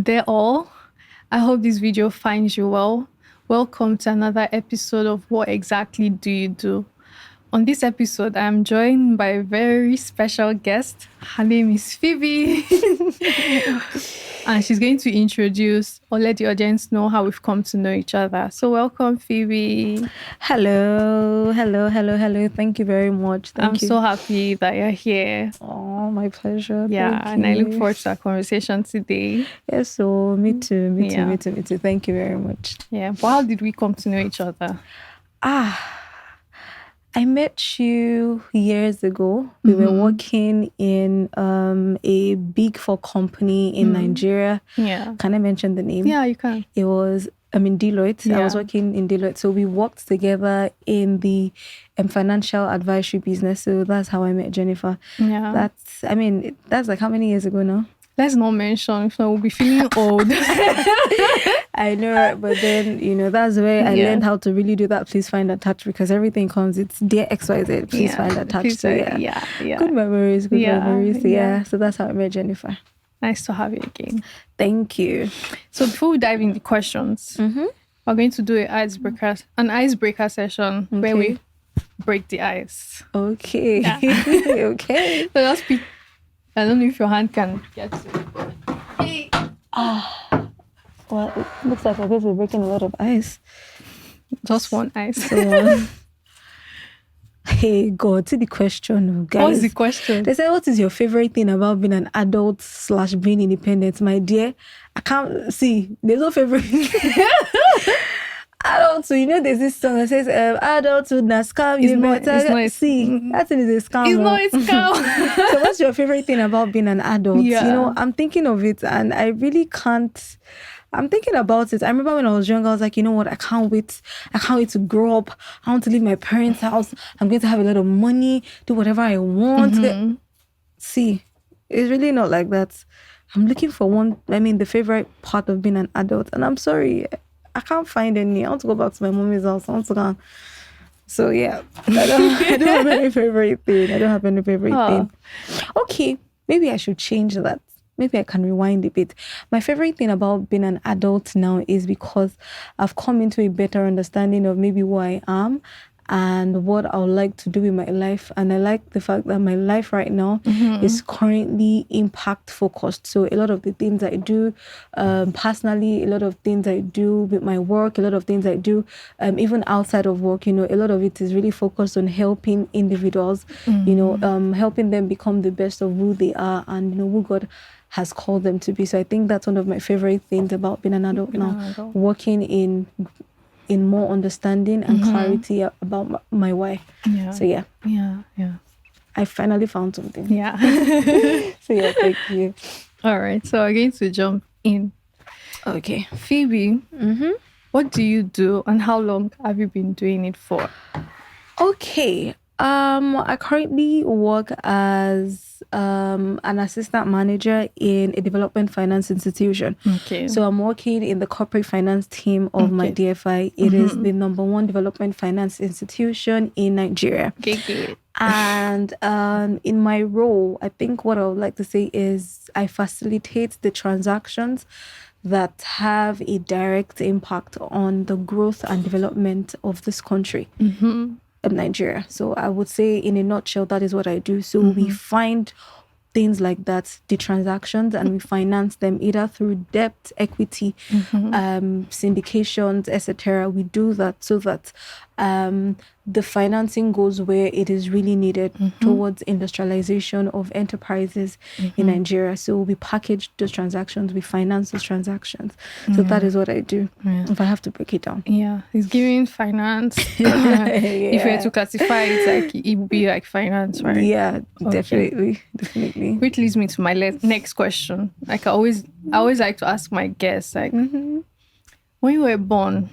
They're all. I hope this video finds you well. Welcome to another episode of What Exactly Do You Do? On this episode, I'm joined by a very special guest. Her name is Phoebe. And she's going to introduce or let the audience know how we've come to know each other. So welcome, Phoebe. Hello. Thank you very much. I'm so happy that you're here. Oh, my pleasure. Yeah, Thank and I you. look forward to our conversation today. Yes, so me too. Thank you very much. Yeah, but how did we come to know each other? I met you years ago. We were working in a Big Four company in Nigeria. Yeah. Can I mention the name? Yeah, you can. It was, Deloitte. Yeah. I was working in Deloitte. So we worked together in the financial advisory business. So that's how I met Jennifer. Yeah. That's like how many years ago now? Let's not mention, if not, we'll be feeling old. I know, right? But then, that's where I learned how to really do that. Please find attached, because everything comes, it's dear XYZ, please find attached. So yeah. Good memories. Yeah. So that's how I met Jennifer. Nice to have you again. Thank you. So before we dive into questions, we're going to do an icebreaker session where we break the ice. Okay. Yeah. Okay. So just pick. I don't know if your hand can get to it. Hey. Well, it looks like I guess we're breaking a lot of ice. Just one ice. So, hey, God, see the question, guys. What's the question? They said, what is your favorite thing about being an adult / being independent? My dear, I can't see. There's no favorite. Adulthood, there's this song that says, adulthood, na scam. It's not. See, that thing is a scam. It's not a scam. So what's your favorite thing about being an adult? Yeah. I'm thinking of it and I really can't. I'm thinking about it. I remember when I was younger, I was like, you know what? I can't wait to grow up. I want to leave my parents' house. I'm going to have a lot of money, do whatever I want. See, it's really not like that. I'm looking for the favorite part of being an adult. And I'm sorry, I can't find any. I want to go back to my mommy's house. I want to go. So yeah, I don't have any favorite thing. Okay, maybe I should change that. Maybe I can rewind a bit. My favorite thing about being an adult now is because I've come into a better understanding of maybe who I am and what I would like to do in my life. And I like the fact that my life right now is currently impact focused. So a lot of the things I do personally, a lot of things I do with my work, a lot of things I do even outside of work, a lot of it is really focused on helping individuals, helping them become the best of who they are and who God has called them to be. So I think that's one of my favorite things about being an adult now, working in more understanding and clarity about my why. Yeah. So yeah. I finally found something. Yeah. So yeah, thank you. All right. So we're going to jump in. Okay. Phoebe, what do you do and how long have you been doing it for? Okay. I currently work as an assistant manager in a development finance institution. Okay. So I'm working in the corporate finance team of my DFI. It is the number one development finance institution in Nigeria. Okay. And in my role, I think what I would like to say is I facilitate the transactions that have a direct impact on the growth and development of this country. Of Nigeria. So I would say in a nutshell, that is what I do. So we find things like that, the transactions, and we finance them either through debt, equity, syndications, etc. We do that so that the financing goes where it is really needed towards industrialization of enterprises in Nigeria. So we package those transactions, we finance those transactions. So that is what I do, if I have to break it down. Yeah, it's giving finance. If you were to classify it, like it would be like finance, right? Yeah, definitely. Which leads me to my next question. Like I always like to ask my guests, like when you were born,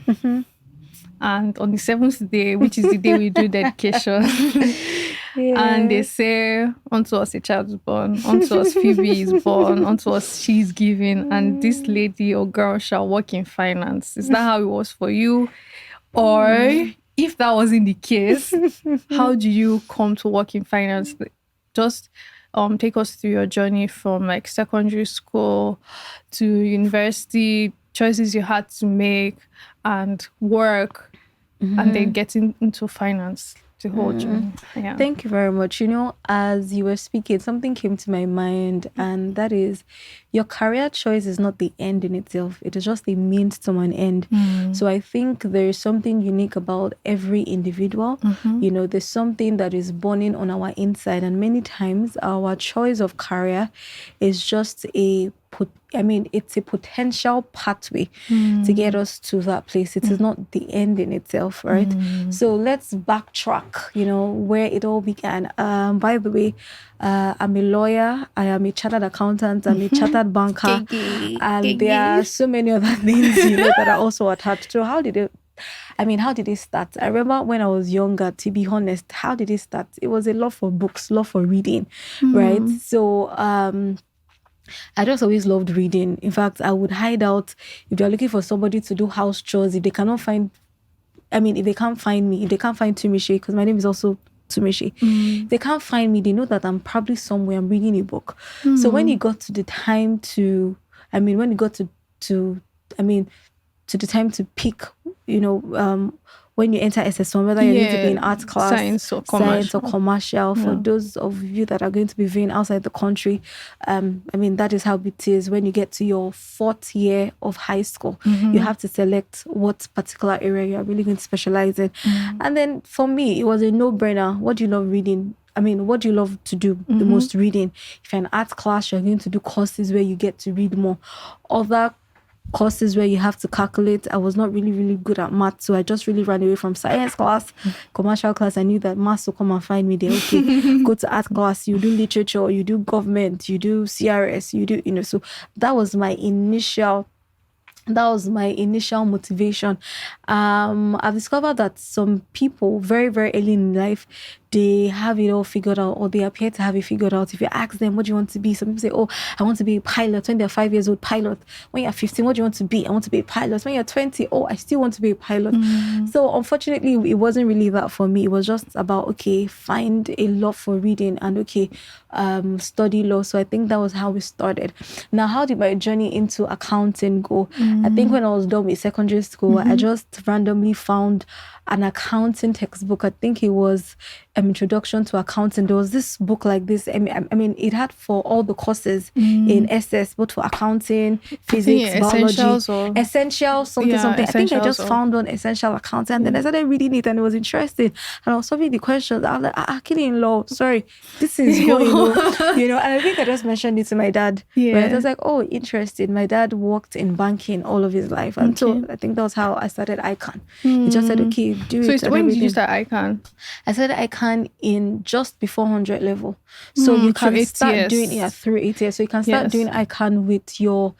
and on the 7th day, which is the day we do dedication, and they say, unto us a child is born, unto us Phoebe is born, unto us she's given, and this lady or girl shall work in finance. Is that how it was for you? Or if that wasn't the case, how do you come to work in finance? Just take us through your journey from like secondary school to university, choices you had to make, and work, and then getting into finance, the whole journey. Yeah. Thank you very much. As you were speaking, something came to my mind, and that is your career choice is not the end in itself. It is just a means to an end. So I think there is something unique about every individual. There's something that is burning on our inside, and many times our choice of career is just it's a potential pathway to get us to that place. It is not the end in itself, right? So let's backtrack, where it all began. By the way, I'm a lawyer, I am a chartered accountant, I'm a chartered banker, and there are so many other things, that are also attached. So how did it start? I remember when I was younger, to be honest, how did it start? It was a love for books, love for reading, right? So, I just always loved reading. In fact, I would hide out if they're looking for somebody to do house chores. If they can't find me, if they can't find Tumishi, because my name is also Tumishi, they can't find me, they know that I'm probably somewhere, I'm reading a book. So when it got to the time to the time to pick, when you enter SS1, whether you're going to be in art class, science or commercial. For those of you that are going to be viewing outside the country, that is how it is. When you get to your 4th year of high school, you have to select what particular area you're really going to specialize in. And then for me, it was a no-brainer. What do you love reading? What do you love to do the most? Reading. If you're in art class, you're going to do courses where you get to read more. Other courses where you have to calculate, I was not really, really good at math, so I just really ran away from science class, commercial class. I knew that maths will come and find me there. Okay, go to art class, you do literature, you do government, you do CRS, you do, so that was my initial motivation. I've discovered that some people very, very early in life, they have it all figured out, or they appear to have it figured out. If you ask them, what do you want to be? Some people say, oh, I want to be a pilot. When they're 5 years old, pilot. When you're 15, what do you want to be? I want to be a pilot. When you're 20, oh, I still want to be a pilot. So unfortunately, it wasn't really that for me. It was just about, okay, find a love for reading and study law. So I think that was how we started. Now, how did my journey into accounting go? I think when I was done with secondary school, I just randomly found an accounting textbook. I think it was Introduction to Accounting. There was this book like this. It had for all the courses in SS, both for accounting, physics, biology, essentials, something. I think I just found one essential accounting, and then I started reading it, and it was interesting. And I was solving the questions. I was like, killing in law. Sorry, this is going on, And I think I just mentioned it to my dad. Right? I was like, oh, interesting. My dad worked in banking all of his life, and so I think that was how I started ICANN. He just said, okay, do it. So when did you start ICANN? I started ICANN in just before 100 level. So you can start doing it through 8 years. So you can start doing ICANN with your,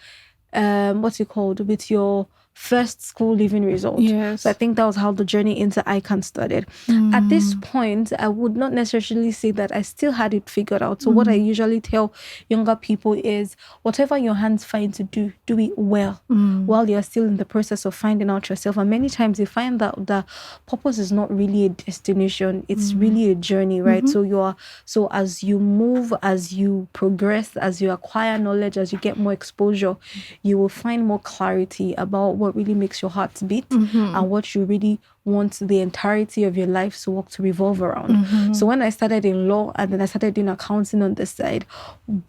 with your first school leaving result. So I think that was how the journey into ICANN started. At this point, I would not necessarily say that I still had it figured out. So what I usually tell younger people is, whatever your hands find to do, do it well while you're still in the process of finding out yourself. And many times you find that the purpose is not really a destination, it's really a journey, right? So as you move, as you progress, as you acquire knowledge, as you get more exposure, you will find more clarity about what really makes your heart beat and what you really want the entirety of your life to work to revolve around. So when I started in law and then I started doing accounting on the side,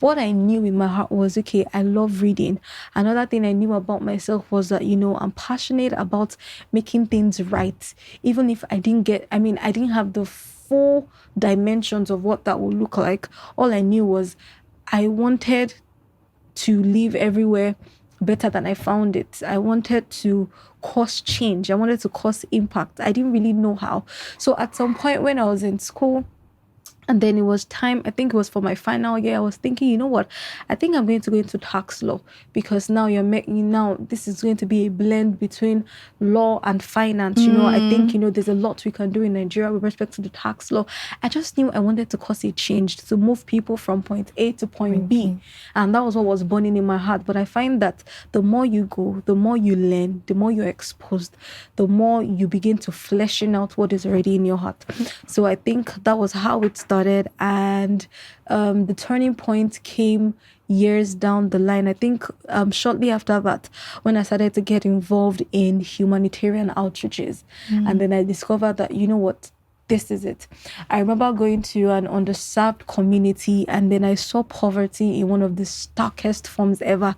what I knew in my heart was, okay, I love reading. Another thing I knew about myself was that, I'm passionate about making things right. Even if I didn't have the full dimensions of what that would look like. All I knew was I wanted to live everywhere better than I found it. I wanted to cause change. I wanted to cause impact. I didn't really know how. So at some point when I was in school, and then it was time, I think it was for my final year, I was thinking, you know what? I think I'm going to go into tax law, because now this is going to be a blend between law and finance. I think, there's a lot we can do in Nigeria with respect to the tax law. I just knew I wanted to cause a change, to move people from point A to point B. And that was what was burning in my heart. But I find that the more you go, the more you learn, the more you're exposed, the more you begin to fleshing out what is already in your heart. So I think that was how it started. started, and the turning point came years down the line. I think shortly after that, when I started to get involved in humanitarian outreaches, and then I discovered that, you know what, this is it. I remember going to an underserved community, and then I saw poverty in one of the starkest forms ever,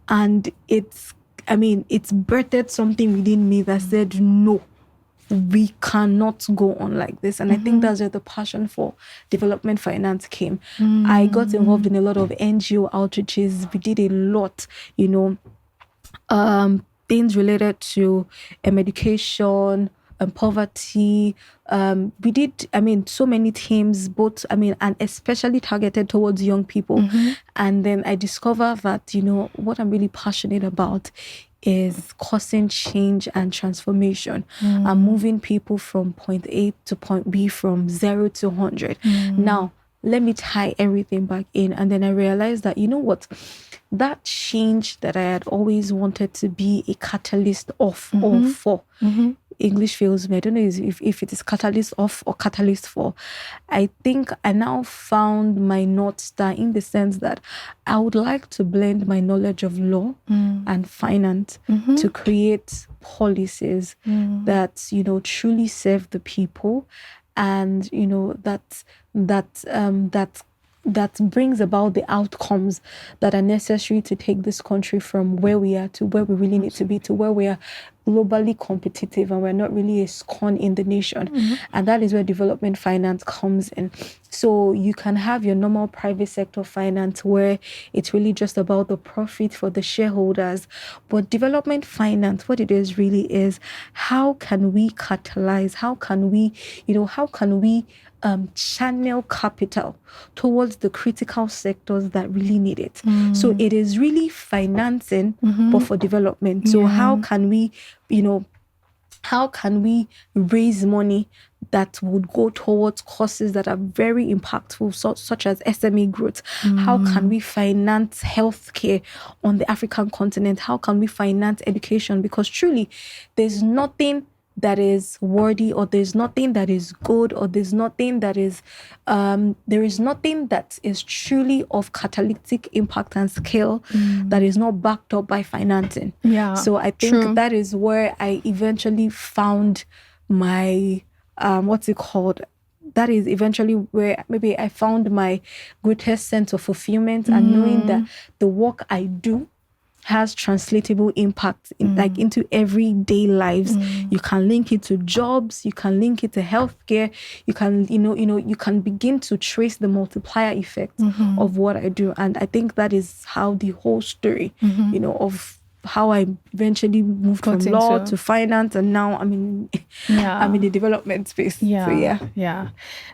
and it's birthed something within me that said, no, we cannot go on like this. And I think that's where the passion for development finance came. I got involved in a lot of NGO outreaches. We did a lot, things related to education and poverty. We did, so many themes, both, and especially targeted towards young people. And then I discovered that, what I'm really passionate about is causing change and transformation and moving people from point A to point B, from 0 to 100. Now, let me tie everything back in. And then I realized that, you know what, that change that I had always wanted to be a catalyst of or for. English fails me. I don't know if it is catalyst of or catalyst for. I think I now found my North Star, in the sense that I would like to blend my knowledge of law and finance to create policies that, truly serve the people, and, that brings about the outcomes that are necessary to take this country from where we are to where we really need to be, to where we are globally competitive and we're not really a scorn in the nation. And that is where development finance comes in. So you can have your normal private sector finance where it's really just about the profit for the shareholders. But development finance, what it is really is, how can we catalyze, how can we channel capital towards the critical sectors that really need it. So it is really financing, but for development. So how can we raise money that would go towards causes that are very impactful, such as SME growth? How can we finance healthcare on the African continent? How can we finance education? Because truly, there's nothing that is worthy, or there's nothing that is good, or there's nothing that is there is nothing that is truly of catalytic impact and scale that is not backed up by financing. So I think that is where I eventually found my that is eventually where maybe I found my greatest sense of fulfillment, and knowing that the work I do has translatable impact into everyday lives. You can link it to jobs, you can link it to healthcare, you can you can begin to trace the multiplier effect of what I do. And I think that is how the whole story of how I eventually moved from law to finance, and now I'm in the development space. The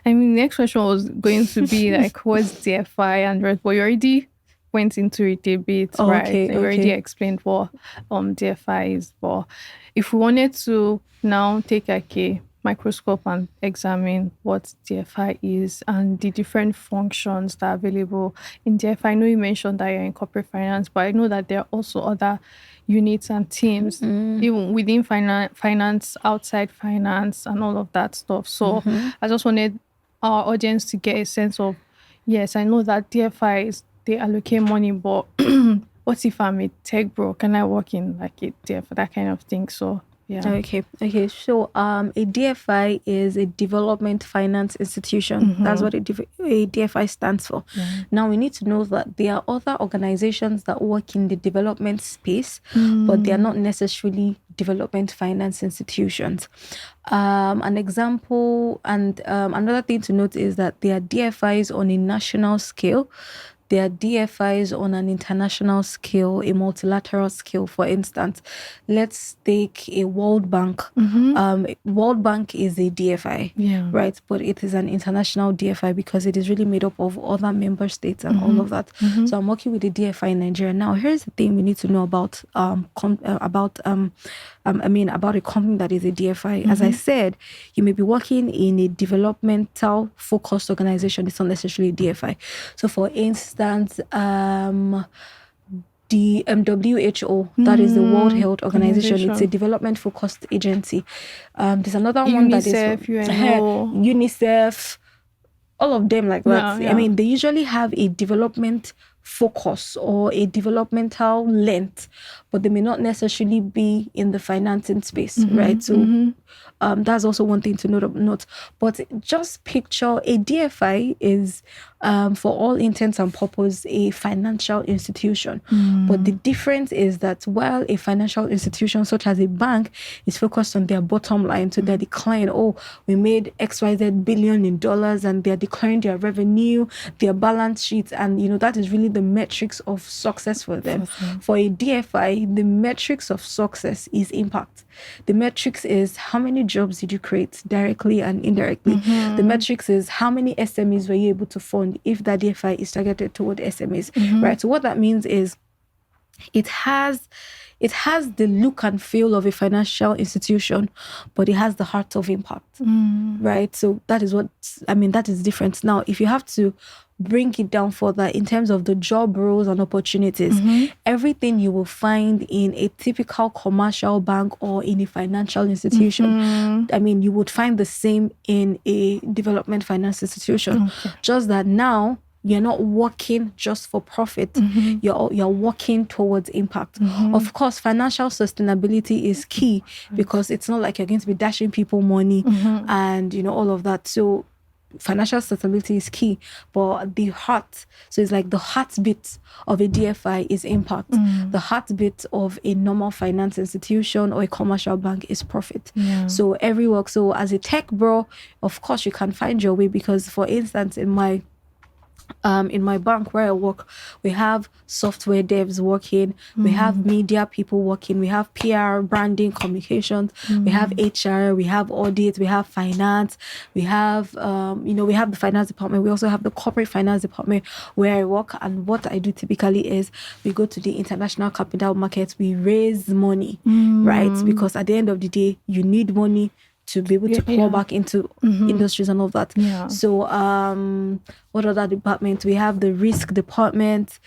next question was going to be what's DFI and but you already went into it a bit, right? You already explained what DFI is. But if we wanted to now take a microscope and examine what DFI is and the different functions that are available in DFI. I know you mentioned that you're in corporate finance, but I know that there are also other units and teams, even within finance, outside finance, and all of that stuff. So I just wanted our audience to get a sense of, yes, I know that DFIs, they allocate money, but what if I'm a tech bro? Can I work in a DFI, that kind of thing? So Okay. So a DFI is a development finance institution. That's what a DFI stands for. Now we need to know that there are other organizations that work in the development space, but they are not necessarily development finance institutions. An example and another thing to note is that there are DFIs on a national scale. There are DFIs on an international scale, a multilateral scale. For instance, let's take a World Bank. World Bank is a DFI, right? But it is an international DFI because it is really made up of other member states and all of that. So I'm working with a DFI in Nigeria. Now, here's the thing we need to know about a company that is a DFI. As I said, you may be working in a developmental focused organization. It's not necessarily a DFI. So for instance, the WHO, that is the World Health Organization. It's a development focused agency. There's another one that is UNICEF, UNICEF, all of them like that. Yeah. I mean, they usually have a development focus or a developmental length, but they may not necessarily be in the financing space, right? So that's also one thing to note. But just picture a DFI is, for all intents and purposes, a financial institution. But the difference is that while a financial institution such as a bank is focused on their bottom line, so they're declaring, oh, we made XYZ billion in dollars, and they're declaring their revenue, their balance sheets, and that is really the metrics of success for them. For a DFI, the metrics of success is impact. The metrics is how many jobs did you create directly and indirectly. The metrics is how many SMEs were you able to fund if that DFI is targeted toward SMEs, right? So what that means is it has the look and feel of a financial institution, but it has the heart of impact, right? So that is different. Now, if you have to bring it down further in terms of the job roles and opportunities, everything you will find in a typical commercial bank or in a financial institution, I mean, you would find the same in a development finance institution. Just that now you're not working just for profit. You're working towards impact. Of course, financial sustainability is key because it's not like you're going to be dashing people money and all of that. So financial sustainability is key, but the heart, so it's like the heartbeat of a DFI is impact. The heartbeat of a normal finance institution or a commercial bank is profit. So every work. So as a tech bro, of course you can find your way, because for instance, in my bank where I work, we have software devs working, we have media people working, we have PR, branding, communications, we have HR, we have audit, we have finance, we have we have the finance department, we also have the corporate finance department where I work. And what I do typically is we go to the international capital markets, we raise money, right? Because at the end of the day, you need money to be able to pour back into industries and all that. So what other departments? We have the risk department.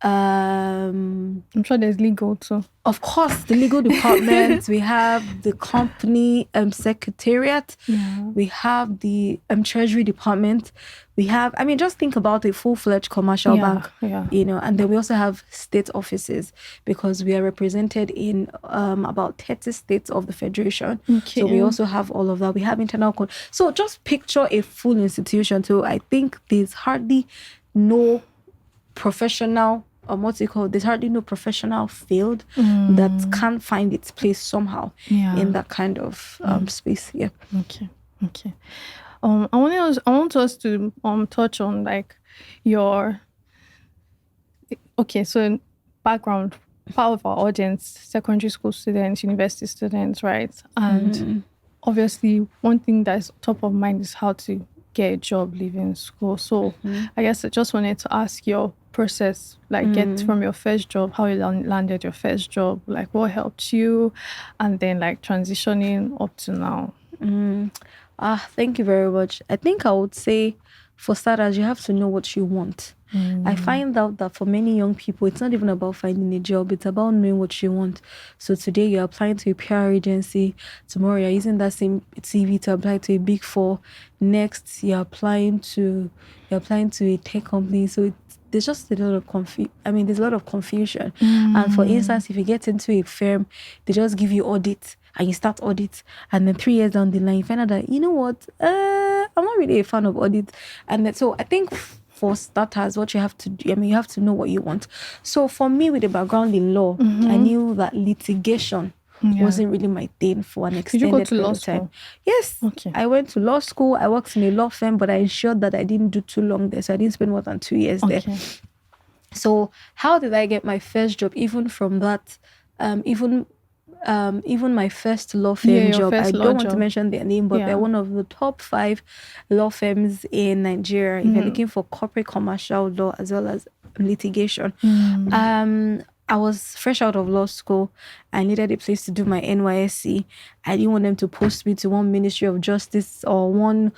I'm sure there's legal too. Of course, the legal department. We have the company secretariat. We have the treasury department. We have, just think about a full-fledged commercial bank, and then we also have state offices, because we are represented in about 30 states of the federation. So we also have all of that. We have internal code. So just picture a full institution. So I think there's hardly no professional, there's hardly no professional field that can find its place somehow in that kind of space. Okay. I want us to touch on like your so background. Part of our audience, secondary school students, university students, right? And obviously one thing that's top of mind is how to get a job leaving school. So I guess I just wanted to ask your process, like get from your first job, how you landed your first job, like what helped you, and then like transitioning up to now. Thank you very much. I think I would say, for starters, you have to know what you want. I find out that for many young people, it's not even about finding a job, it's about knowing what you want. So today you're applying to a PR agency, tomorrow you're using that same CV to apply to a Big Four, next you're applying to a tech company. So there's just a lot of there's a lot of confusion. And for instance, if you get into a firm, they just give you audit and you start audit, and then 3 years down the line you find out that, you know what, I'm not really a fan of audit. And then, so I think for starters, what you have to do, you have to know what you want. So for me, with a background in law, I knew that litigation wasn't really my thing for an extended period of law time. Yes. I went to law school. I worked in a law firm, but I ensured that I didn't do too long there. So I didn't spend more than 2 years there. So how did I get my first job? Even from that, even my first law firm job, I don't want to mention their name, but they're one of the top 5 law firms in Nigeria. If you're looking for corporate commercial law as well as litigation. I was fresh out of law school. I needed a place to do my NYSC. I didn't want them to post me to one Ministry of Justice or one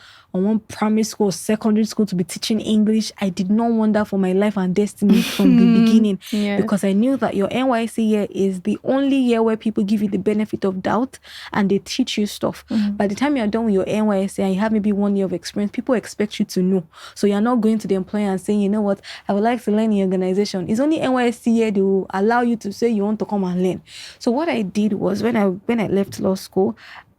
primary school or secondary school to be teaching English. I did not want that for my life and destiny from the beginning, because I knew that your NYSC year is the only year where people give you the benefit of doubt and they teach you stuff. By the time you're done with your NYSC and you have maybe 1 year of experience, people expect you to know. So you're not going to the employer and saying, you know what, I would like to learn in your organization. It's only NYSC year they will allow you to say you want to come and learn. So what I did was, when I left law school,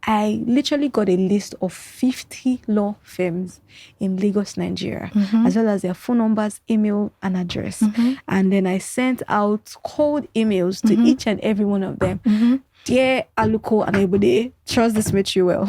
I literally got a list of 50 law firms in Lagos, Nigeria, as well as their phone numbers, email, and address. And then I sent out cold emails to each and every one of them. Dear Aluko and everybody, trust this met you well,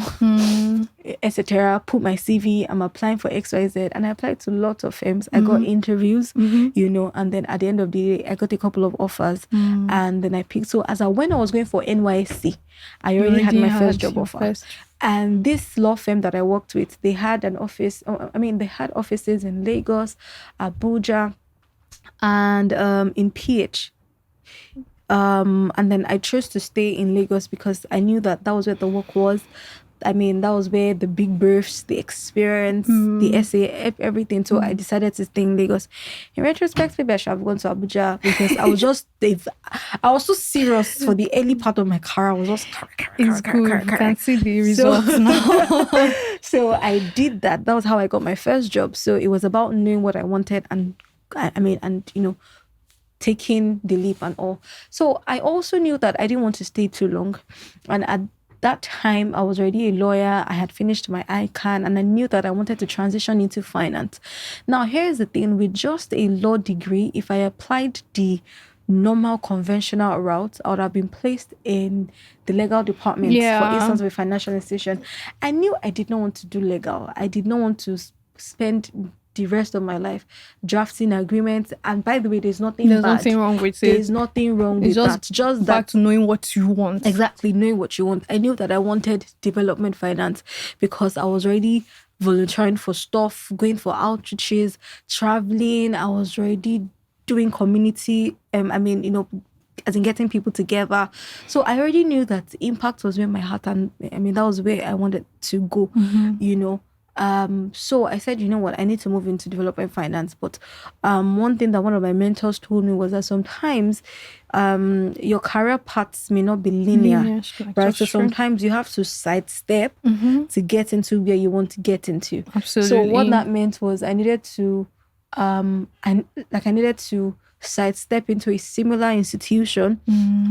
etc. Put my CV, I'm applying for XYZ, and I applied to lots of firms. I got interviews, you know, and then at the end of the day, I got a couple of offers, and then I picked. So when I was going for NYSC, I already had my first job offer. And this law firm that I worked with, they had an office. They had offices in Lagos, Abuja, and in PH. And then I chose to stay in Lagos because I knew that was where the work was. That was where the big births, the experience, the essay, everything. So I decided to stay in Lagos. In retrospect, maybe I should have gone to Abuja, because I was so serious for the early part of my career. I was just it's good. You can see the results now. So I did that. That was how I got my first job. So it was about knowing what I wanted and taking the leap and all. So I also knew that I didn't want to stay too long. And at that time, I was already a lawyer. I had finished my ICANN, and I knew that I wanted to transition into finance. Now, here's the thing. With just a law degree, if I applied the normal conventional route, I would have been placed in the legal department, for instance, of a financial institution. I knew I did not want to do legal. I did not want to spend the rest of my life drafting agreements. And by the way, there's nothing wrong with it. There's nothing wrong with that. Just back to knowing what you want. Exactly, knowing what you want. I knew that I wanted development finance because I was already volunteering for stuff, going for outreaches, traveling. I was already doing community, as in getting people together. So I already knew that impact was where my heart, and that was where I wanted to go, So I said, you know what, I need to move into development finance. But one thing that one of my mentors told me was that sometimes your career paths may not be linear, right? So sometimes you have to sidestep to get into where you want to get into. Absolutely. So what that meant was I needed to sidestep into a similar institution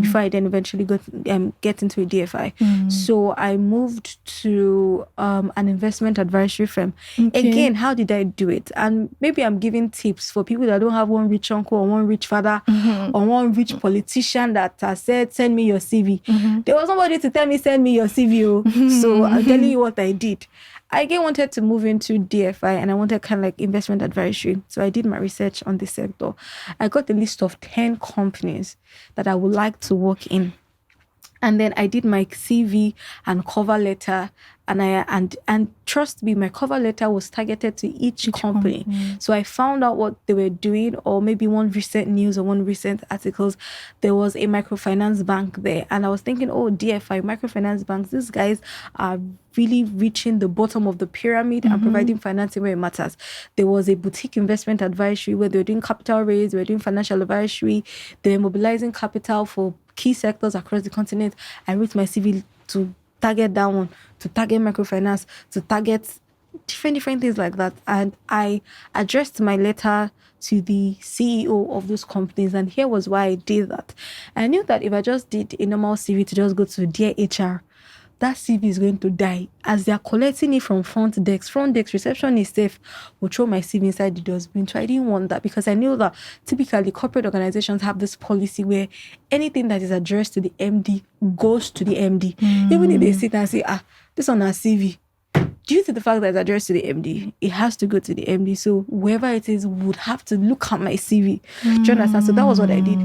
before I then eventually get into a DFI. So I moved to an investment advisory firm. Okay. Again, how did I do it? And maybe I'm giving tips for people that don't have one rich uncle or one rich father or one rich politician that has said, send me your CV. There was nobody to tell me, send me your CV. So I'm telling you what I did. I again wanted to move into DFI, and I wanted kind of like investment advisory. So I did my research on this sector. I got a list of 10 companies that I would like to work in. And then I did my CV and cover letter, and trust me, my cover letter was targeted to each company. So I found out what they were doing, or maybe one recent news or one recent articles. There was a microfinance bank there, and I was thinking, oh, DFI, microfinance banks, these guys are really reaching the bottom of the pyramid and providing financing where it matters. There was a boutique investment advisory where they were doing capital raise, they were doing financial advisory, they were mobilizing capital for key sectors across the continent. I wrote my CV to target that one, to target microfinance, to target different things like that. And I addressed my letter to the CEO of those companies. And here was why I did that. I knew that if I just did a normal CV to just go to Dear HR, that CV is going to die. As they are collecting it from front desk, reception is safe, will throw my CV inside the dustbin. So I didn't want that, because I knew that typically corporate organizations have this policy where anything that is addressed to the MD goes to the MD. Even if they sit and say, this on our CV, due to the fact that it's addressed to the MD, it has to go to the MD. So whoever it is would have to look at my CV. Do you understand? So that was what I did.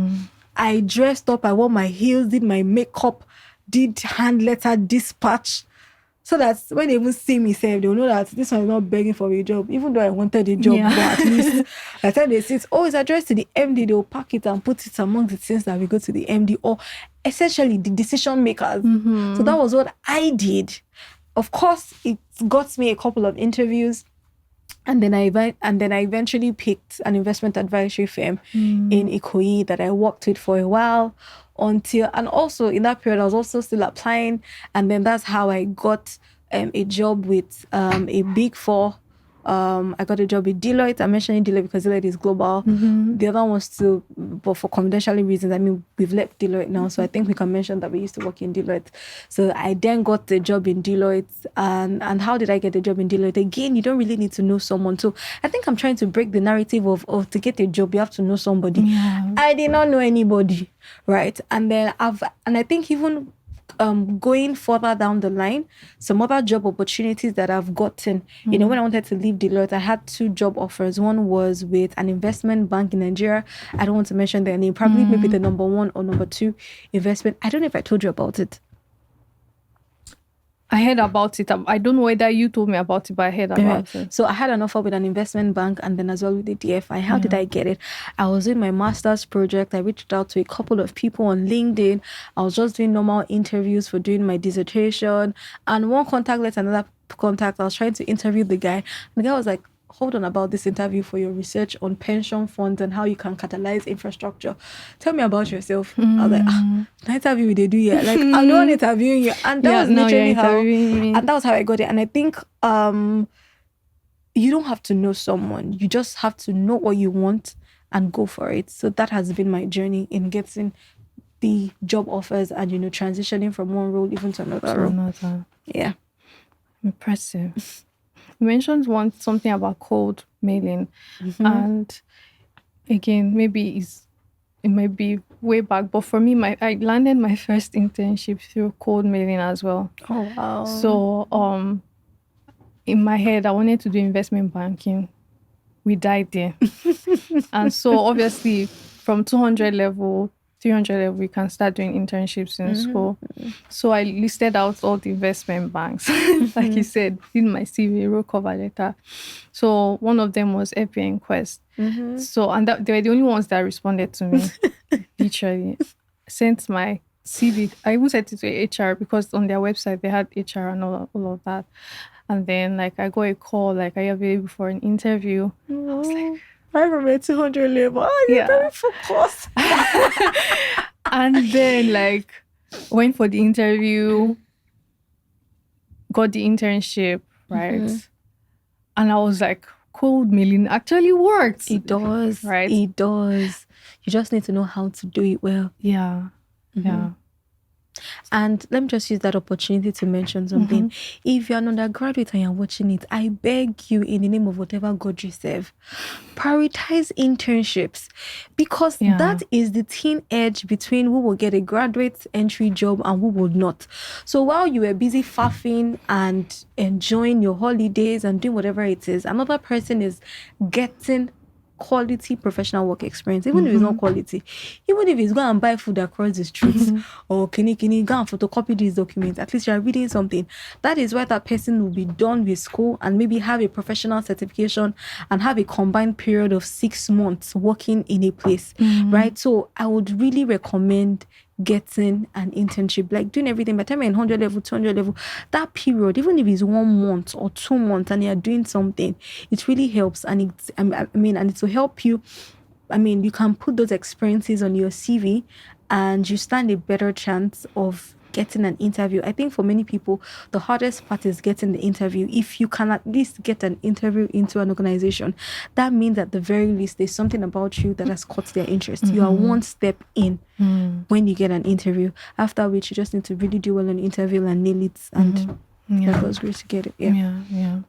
I dressed up, I wore my heels, did my makeup, did hand letter dispatch, So that when they even see me say, they'll know that this one is not begging for a job, even though I wanted a job. Yeah. But at least by the time they see it, oh, it's addressed to the MD, they'll pack it and put it among the things that we go to the MD, or essentially the decision makers. So that was what I did. Of course, it got me a couple of interviews. And then I eventually picked an investment advisory firm in Ikoyi that I worked with for a while and also in that period I was also still applying, and then that's how I got a job with a Big Four. I got a job with Deloitte. I'm mentioning Deloitte because Deloitte is global. The other one was still, but for confidentiality reasons, I mean, we've left Deloitte now, so I think we can mention that we used to work in Deloitte. So I then got the job in Deloitte. And how did I get the job in Deloitte? Again, you don't really need to know someone. So I think I'm trying to break the narrative of to get a job, you have to know somebody. Yeah. I did not know anybody, right? And I think even going further down the line, some other job opportunities that I've gotten, when I wanted to leave Deloitte, I had 2 job offers. One was with an investment bank in Nigeria. I don't want to mention their name, probably maybe the number 1 or number 2 investment. I don't know if I told you about it. I heard about it. I don't know whether you told me about it, but I heard about it. So I had an offer with an investment bank and then as well with the DFI. How did I get it? I was in my master's project. I reached out to a couple of people on LinkedIn. I was just doing normal interviews for doing my dissertation. And one contact led another contact. I was trying to interview the guy. The guy was like, hold on about this interview for your research on pension funds and how you can catalyze infrastructure. Tell me about yourself. I was like, the interview they do here. Like, I'm the one interviewing you. And that was literally and that was how I got it. And I think you don't have to know someone. You just have to know what you want and go for it. So that has been my journey in getting the job offers and, transitioning from one role even to another role. Yeah. Impressive. You mentioned something about cold mailing, and again, maybe it might be way back, but for me, I landed my first internship through cold mailing as well. Oh wow! So in my head, I wanted to do investment banking. We died there, and so obviously from 200 level. 300 level, we can start doing internships in school. So I listed out all the investment banks, like you said, in my CV, wrote cover letter. So one of them was FBA and Quest. So, and they were the only ones that responded to me, literally. Sent my CV. I even sent it to HR because on their website, they had HR and all of that. And then, I got a call, are you available for an interview? I was like, I remember 200 level. Oh, you're very focused. And then, went for the interview, got the internship, right? And I was like, cold mailing actually works. It does. Right? It does. You just need to know how to do it well. Yeah. Yeah. And let me just use that opportunity to mention something. If you're an undergraduate and you're watching it, I beg you, in the name of whatever God you serve, prioritize internships, because that is the thin edge between who will get a graduate entry job and who will not. So while you were busy faffing and enjoying your holidays and doing whatever it is, another person is getting quality professional work experience, even if it's not quality, even if it's go and buy food across the streets or can you go and photocopy these documents, at least you're reading something. That is why that person will be done with school and maybe have a professional certification and have a combined period of 6 months working in a place, right? So I would really recommend getting an internship, doing everything. By the time you're in 100 level, 200 level, that period, even if it's 1 month or 2 months and you're doing something, it really helps. And it will help you. You can put those experiences on your CV and you stand a better chance of getting an interview. I think for many people, the hardest part is getting the interview. If you can at least get an interview into an organization, that means at the very least there's something about you that has caught their interest. You are one step in when you get an interview, after which you just need to really do well on the interview and nail it, and that was great to get it. Yeah.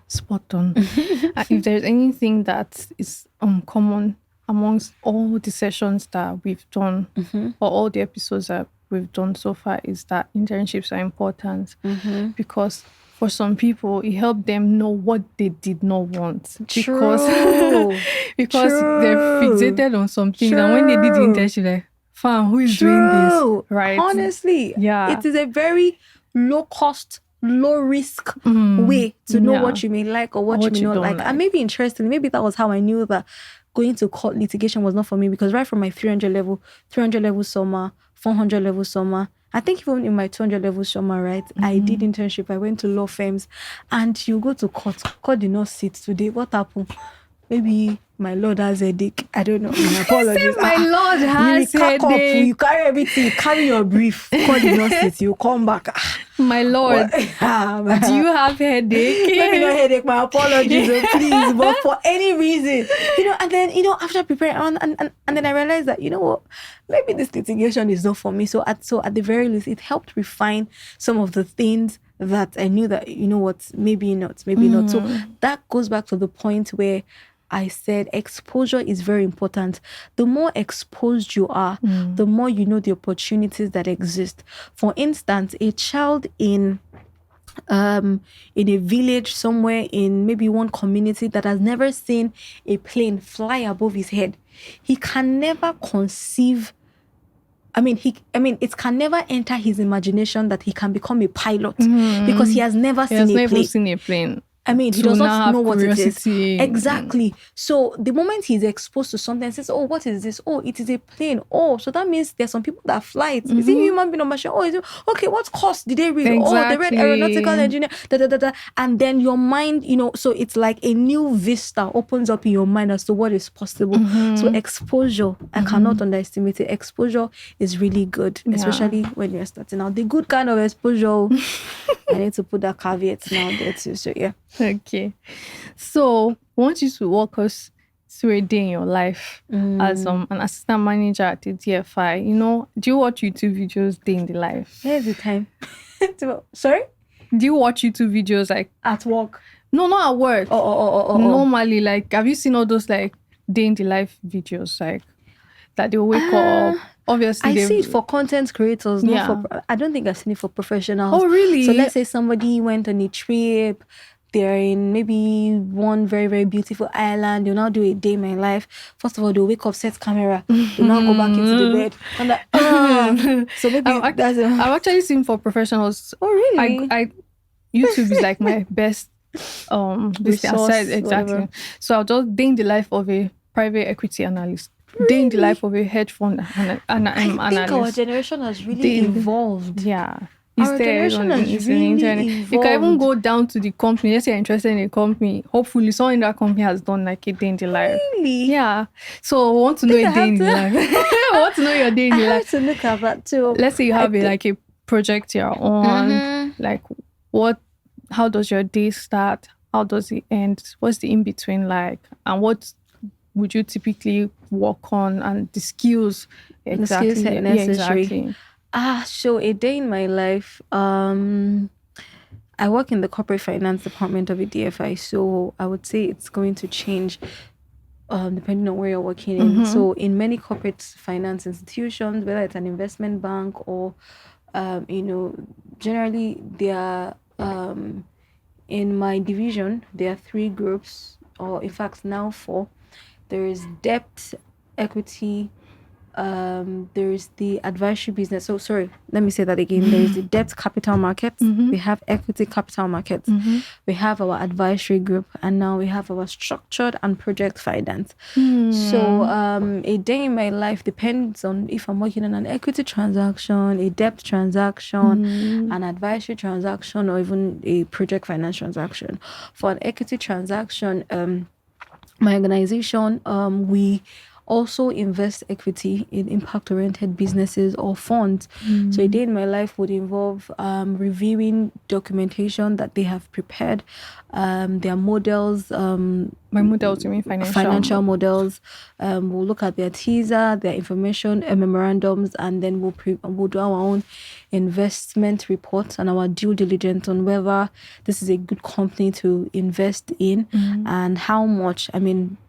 Spot on. If there's anything that is common amongst all the sessions that we've done or all the episodes that we've done so far, is that internships are important, because for some people it helped them know what they did not want. Because they're fixated on something, and when they did the internship, fam, who is doing this, right? Honestly, it is a very low cost low risk way to know Yeah. what you may like or what you may not don't like. And maybe interestingly, maybe that was how I knew that going to court litigation was not for me, because right from my 300 level summer, 400 level summer, I think even in my 200 level summer, right, I did internship. I went to law firms, and you go to court. Court did not sit today. What happened? Maybe my lord has a headache. I don't know. My apologies. My lord has headache. You carry everything. You carry your brief. Court did not sit. You come back. My lord, do you have headache? Maybe not headache. My apologies, please. But for any reason, and then after preparing, and then I realized that what, maybe this litigation is not for me. So at the very least, it helped refine some of the things that I knew that what, maybe not. So that goes back to the point where I said exposure is very important. The more exposed you are, the more you know the opportunities that exist. For instance, a child in a village somewhere, in maybe one community, that has never seen a plane fly above his head, he can never conceive. It can never enter his imagination that he can become a pilot, because he has never seen a plane. He does not know what it is. Exactly. So the moment he's exposed to something and says, oh, what is this? Oh, it is a plane. Oh, so that means there's some people that fly it. Is it human being or machine? Oh, is it, okay, what course did they read? Exactly. Oh, they read aeronautical engineer. And then your mind, so it's like a new vista opens up in your mind as to what is possible. So exposure, I cannot underestimate it. Exposure is really good, especially when you're starting out. The good kind of exposure. I need to put that caveat now there too. So yeah. Okay. So I want you to walk us through a day in your life as an assistant manager at the DFI. Do you watch YouTube videos day in the life? Here's the time. Sorry? Do you watch YouTube videos like at work? No, not at work. Oh. Normally, like, have you seen all those like day in the life videos, like that they wake up? Obviously, I see it for content creators. I don't think I've seen it for professionals. Oh, really? So let's say somebody went on a trip. They're in maybe one very, very beautiful island. They'll now do a day in my life. First of all, they'll wake up, set camera. They'll now go back into the bed. I'm like, So maybe I've actually seen for professionals. Oh, really? YouTube is like my best resource. Exactly. Whatever. So I'll just day in the life of a private equity analyst. Really? Day in the life of a hedge fund analyst. I think our generation has really evolved. Yeah. Our generation has really evolved. You can even go down to the company. Let's say you're interested in a company. Hopefully, someone in that company has done like a day in the life. Really? Yeah. So I want to know a day in the life. I want to know your day in the life. I have to look at that too. Let's say you have a project you're on. Like, how does your day start? How does it end? What's the in-between like? And what would you typically work on, and the skills necessary? Exactly. So a day in my life, I work in the corporate finance department of a DFI, so I would say it's going to change depending on where you're working in. So in many corporate finance institutions, whether it's an investment bank or generally they are in my division, there are 3 groups, or in fact now 4. There is debt, equity, there is the advisory business. So sorry, let me say that again. There is the debt capital markets. We have equity capital markets. We have our advisory group, and now we have our structured and project finance. So a day in my life depends on if I'm working on an equity transaction, a debt transaction, an advisory transaction, or even a project finance transaction. For an equity transaction, my organization, we also invest equity in impact-oriented businesses or funds. So a day in my life would involve reviewing documentation that they have prepared, their models. By models, you mean financial models. We'll look at their teaser, their information memorandums, and then we'll do our own investment reports and our due diligence on whether this is a good company to invest in and how much.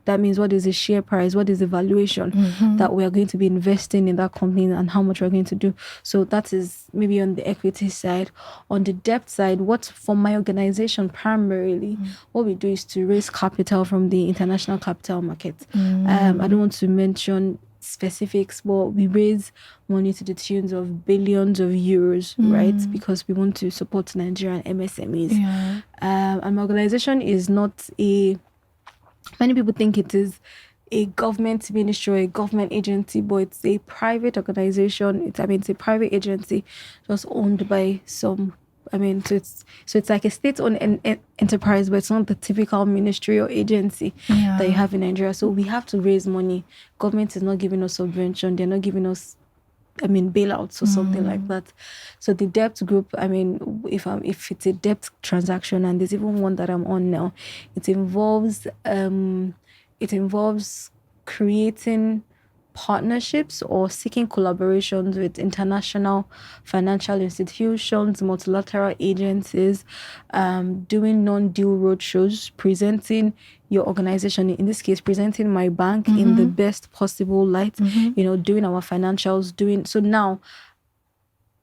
That means what is the share price, what is the valuation that we are going to be investing in that company, and how much we're going to do. So that is maybe on the equity side. On the debt side, what's for my organization primarily, what we do is to raise capital from the international capital market. I don't want to mention specifics, but we raise money to the tunes of billions of euros, right? Because we want to support Nigerian MSMEs. Yeah. And my organization is not many people think it is a government ministry or a government agency, but it's a private organization. It's a private agency just owned by some. So it's like a state-owned enterprise, but it's not the typical ministry or agency that you have in Nigeria. So we have to raise money. Government is not giving us subvention. They're not giving us, bailouts or something like that. So the debt group, if it's a debt transaction, and there's even one that I'm on now, it involves creating partnerships or seeking collaborations with international financial institutions, multilateral agencies, doing non-deal roadshows, presenting your organization, in this case, presenting my bank in the best possible light, doing our financials, so now,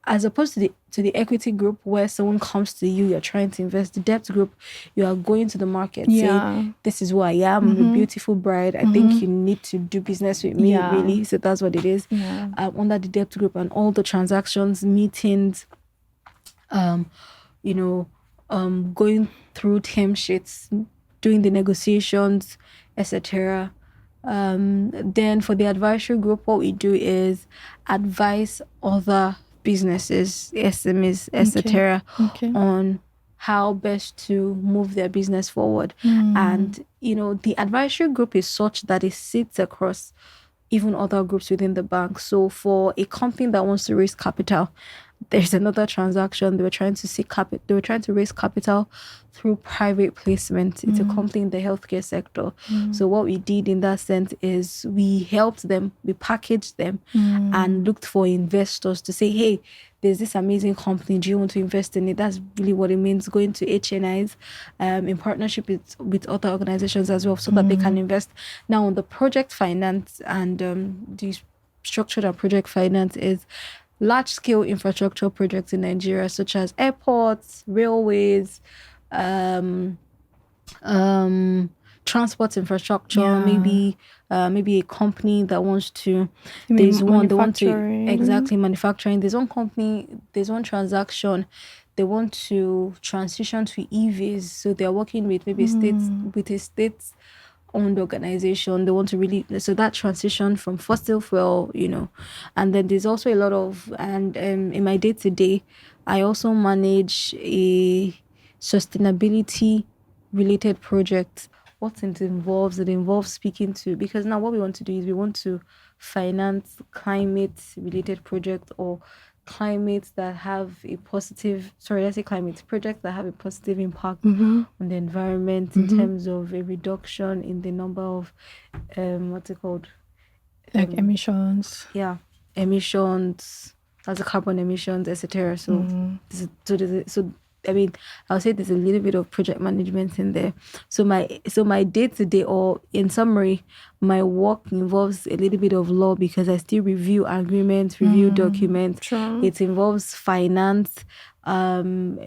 as opposed to the equity group where someone comes to you, you're trying to invest. The debt group, you are going to the market, saying, this is who I am, I'm a beautiful bride. I think you need to do business with me, really. So that's what it is. Under the debt group, and all the transactions, meetings, going through term sheets, doing the negotiations, etc. Then for the advisory group, what we do is advise other businesses, SMEs, etc., on how best to move their business forward. And the advisory group is such that it sits across even other groups within the bank. So for a company that wants to raise capital, there's another transaction. They were trying to raise capital through private placement. It's a company in the healthcare sector. So what we did in that sense is we helped them, we packaged them, and looked for investors to say, hey, there's this amazing company, do you want to invest in it? That's really what it means, going to HNIs in partnership with other organizations as well, so that they can invest. Now on the project finance, and the structure of project finance is large-scale infrastructure projects in Nigeria, such as airports, railways, transport infrastructure, maybe a company that wants to, manufacturing. There's one company, there's one transaction, they want to transition to EVs, so they're working with maybe a state-owned organization. They want to so that transition from fossil fuel, and then there's also a lot of, and in my day-to-day, I also manage a sustainability related project. What it involves speaking to, because now what we want to do is we want to finance climate related projects, or projects that have a positive impact on the environment, in terms of a reduction in the number of emissions. Emissions, as a carbon emissions, etc. I'll say there's a little bit of project management in there. So my day-to-day, or in summary, my work involves a little bit of law, because I still review agreements, review documents. True. It involves finance. I'm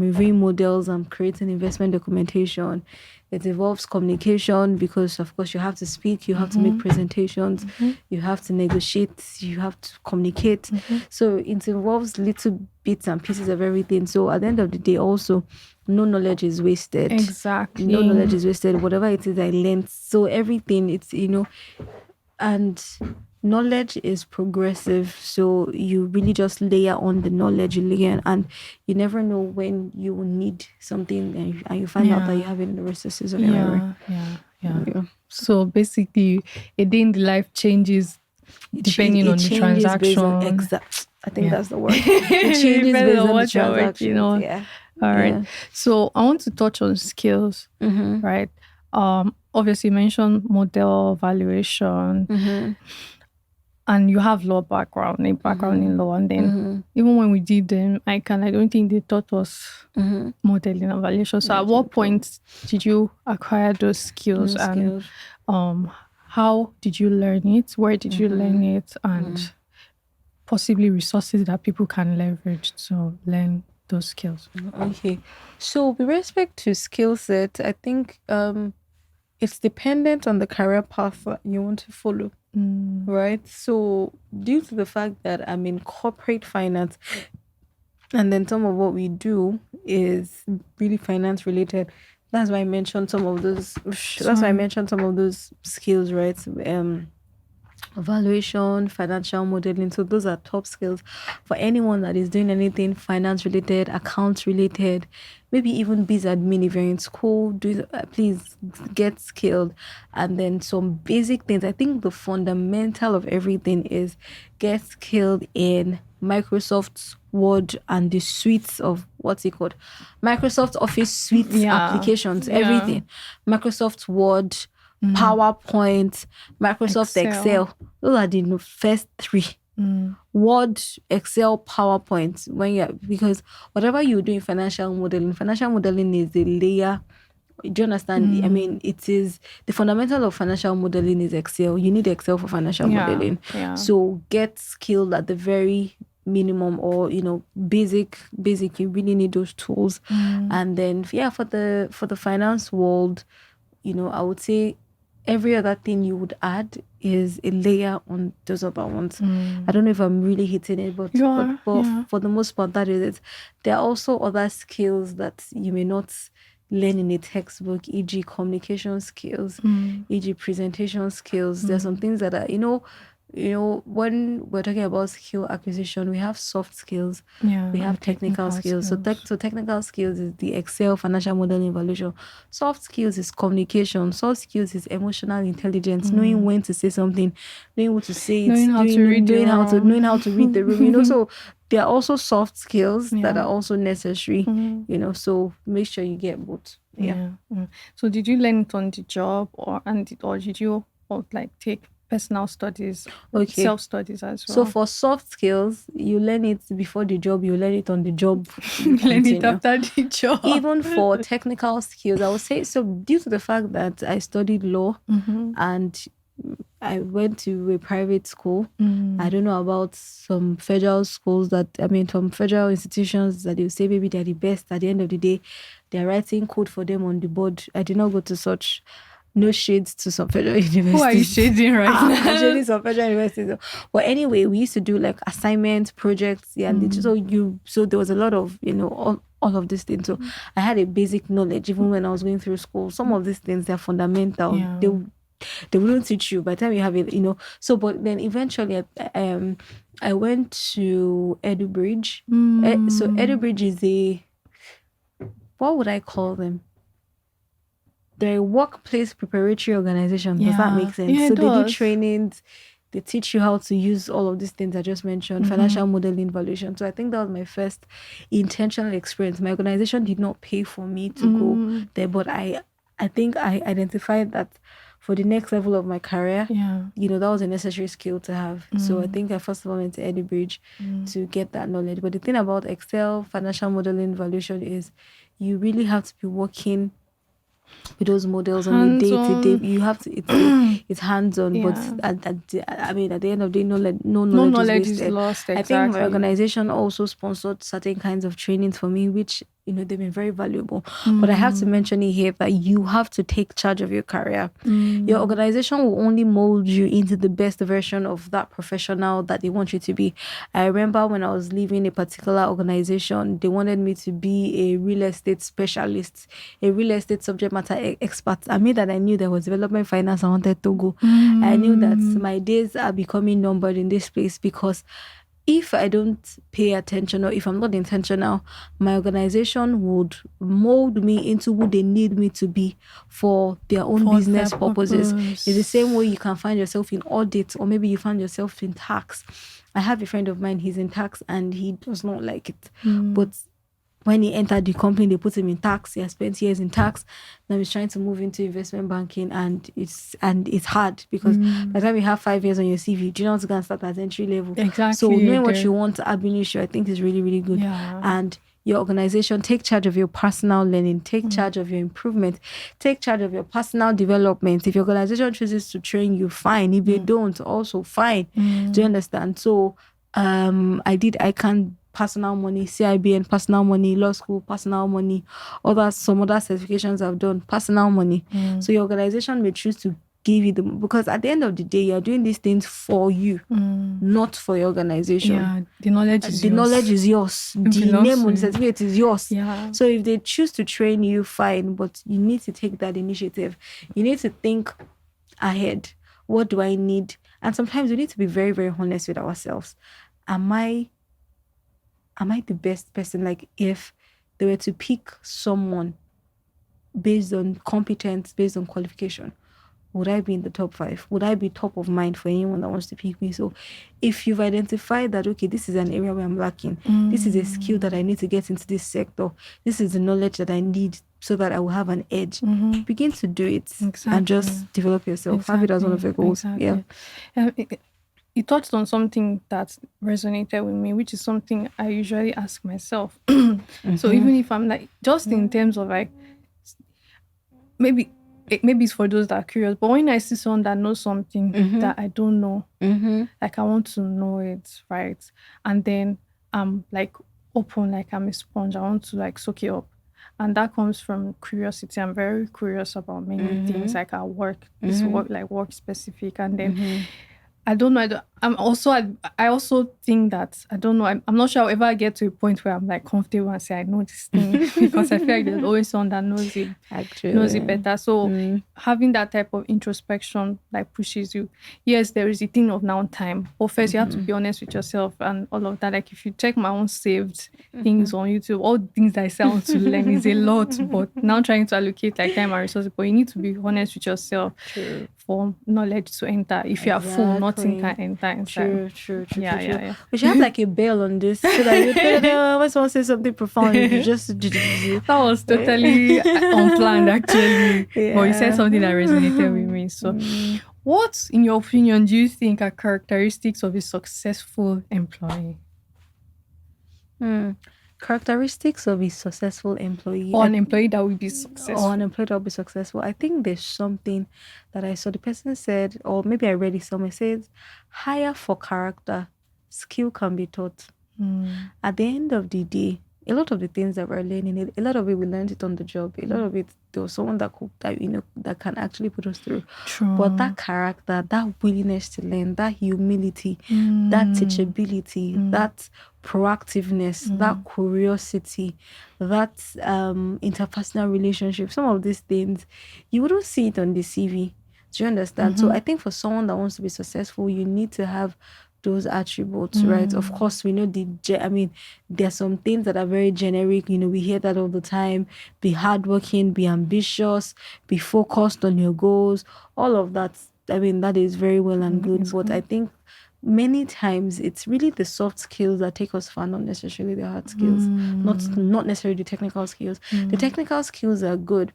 reviewing models, I'm creating investment documentation. It involves communication, because of course you have to speak, you have to make presentations, you have to negotiate, you have to communicate. So it involves little bits and pieces of everything. So at the end of the day, also, no knowledge is wasted. Exactly. No knowledge is wasted. Whatever it is I learned. So everything, it's, and knowledge is progressive. So you really just layer on the knowledge you learn, and you never know when you will need something, and you find out that you have it in the resources of your area. Yeah. So basically, a day in the life changes depending on the transaction. I think that's the word. It changes based on the transaction. Yeah. All right. So I want to touch on skills, right? Obviously, you mentioned model valuation, and you have law background, a background in law, and then even when we did them, I don't think they taught us modeling and valuation. So at what point did you acquire those skills, and how did you learn it? Where did you learn it? And possibly resources that people can leverage to learn those skills. Okay. So with respect to skill set, I think it's dependent on the career path that you want to follow. right? So due to the fact that I'm in corporate finance, and then some of what we do is really finance related. That's why I mentioned some of those. That's why I mentioned some of those skills, right? Valuation, financial modeling. So those are top skills for anyone that is doing anything finance related, accounts related, maybe even biz admin. If you're in school, please get skilled. And then some basic things. I think the fundamental of everything is get skilled in Microsoft Word and the suites of what's it called? Microsoft Office suites applications, everything. Microsoft Word, PowerPoint, Microsoft Excel. Those are the first three. Word, Excel, PowerPoint. Because whatever you do in financial modeling is a layer. Do you understand? I mean, it is the fundamental of financial modeling is Excel. You need Excel for financial modeling. So get skilled at the very minimum, or basic. You really need those tools. And then for the finance world, I would say every other thing you would add is a layer on those other ones. I don't know if I'm really hitting it, but for the most part, that is it. There are also other skills that you may not learn in a textbook, e.g. communication skills, e.g. presentation skills. There are some things that are, when we're talking about skill acquisition, we have soft skills, we have technical skills. So technical skills is the Excel, financial modeling, evaluation. Soft skills is communication. Soft skills is emotional intelligence, knowing when to say something, knowing what to say, knowing how to read the room. So there are also soft skills that are also necessary. So make sure you get both. So did you learn it on the job, or did you take personal studies, self-studies as well? So for soft skills, you learn it before the job, you learn it on the job. You learn it after the job. Even for technical skills, I would say, so due to the fact that I studied law and I went to a private school, I don't know about some federal schools some federal institutions that you say maybe they're the best. At the end of the day, they're writing code for them on the board. I did not go to such. No shades to some federal universities. Who are you shading right now? I'm shading some federal universities. But anyway, we used to do like assignments, projects, so there was a lot of all of these things. So I had a basic knowledge even when I was going through school. Some of these things, they're fundamental. They wouldn't teach you by the time you have it, So, but then eventually, I went to EduBridge. So EduBridge is what would I call them? They're a workplace preparatory organization. Does that make sense? So they do trainings. They teach you how to use all of these things I just mentioned, financial modeling, valuation. So I think that was my first intentional experience. My organization did not pay for me to go there, but I think I identified that for the next level of my career, that was a necessary skill to have. So I think I first of all went to EduBridge to get that knowledge. But the thing about Excel, financial modeling, valuation is you really have to be working with those models on a day-to-day. You have to, it's hands-on, but at the end of the day, no knowledge is lost. Exactly. I think my organization also sponsored certain kinds of trainings for me, which they've been very valuable. But I have to mention it here that you have to take charge of your career. Your organization will only mold you into the best version of that professional that they want you to be. I remember when I was leaving a particular organization, they wanted me to be a real estate specialist, a real estate subject matter expert. I knew there was development finance I wanted to go. I knew that my days are becoming numbered in this place, because if I don't pay attention, or if I'm not intentional, my organization would mold me into who they need me to be for their own business purposes. It's the same way you can find yourself in audit, or maybe you find yourself in tax. I have a friend of mine, he's in tax and he does not like it. But when he entered the company, they put him in tax. He has spent years in tax. Now he's trying to move into investment banking, and it's hard, because by the time you have 5 years on your CV, do you know how to go and start at entry level? Exactly. So knowing what you want to administer, I think is really, really good. And your organization, take charge of your personal learning, take charge of your improvement, take charge of your personal development. If your organization chooses to train you, fine. If they don't, also fine. Do you understand? So I can personal money, CIBN, personal money, law school, personal money, some other certifications I've done, personal money. So your organization may choose to give you because at the end of the day, you're doing these things for you, not for your organization. Yeah, the knowledge is yours. Knowledge is yours. The name on the certificate is yours. Yeah. So if they choose to train you, fine, but you need to take that initiative. You need to think ahead. What do I need? And sometimes we need to be very, very honest with ourselves. Am I the best person? Like, if they were to pick someone based on competence, based on qualification, would I be in the top 5? Would I be top of mind for anyone that wants to pick me? So if you've identified that, okay, this is an area where I'm lacking, this is a skill that I need to get into this sector, this is the knowledge that I need so that I will have an edge, begin to do it. And just develop yourself. Have it as one of your goals. Yeah. You touched on something that resonated with me, which is something I usually ask myself. So even if I'm like, just in terms of like, maybe it's for those that are curious, but when I see someone that knows something that I don't know, like I want to know it, right? And then I'm like open, like I'm a sponge. I want to like soak it up. And that comes from curiosity. I'm very curious about many things, like our work, this work, like work specific. And then I don't know. I also think that, I don't know. I'm not sure I'll ever get to a point where I'm like comfortable and say I know this thing, because I feel like there's always someone that knows it better. So having that type of introspection like pushes you. Yes, there is a thing of now time. But first you have to be honest with yourself and all of that. Like if you check my own saved things on YouTube, all the things that I say I want to learn is a lot. But now trying to allocate like time and resources. But you need to be honest with yourself. True. For knowledge to enter. If you are full, nothing can enter inside. True. Yeah. We should have like a bell on this so that you when someone says something profound, you just that was totally unplanned actually. Yeah. But you said something that resonated with me. So what, in your opinion, do you think are characteristics of a successful employee? Characteristics of a successful employee, or an employee that will be successful. I think there's something that I saw the person said, or maybe I read it somewhere, says hire for character, skill can be taught. At the end of the day, a lot of the things that we're learning, a lot of it we learned it on the job. A lot of it there was someone that can actually put us through. True. But that character, that willingness to learn, that humility, that teachability, that proactiveness, that curiosity, that interpersonal relationship, some of these things, you wouldn't see it on the CV. Do you understand? So I think for someone that wants to be successful, you need to have those attributes, right? Of course, we know there are some things that are very generic. We hear that all the time. Be hardworking, be ambitious, be focused on your goals. All of that, that is very well and good. But I think many times it's really the soft skills that take us far, not necessarily the hard skills, not necessarily the technical skills. The technical skills are good,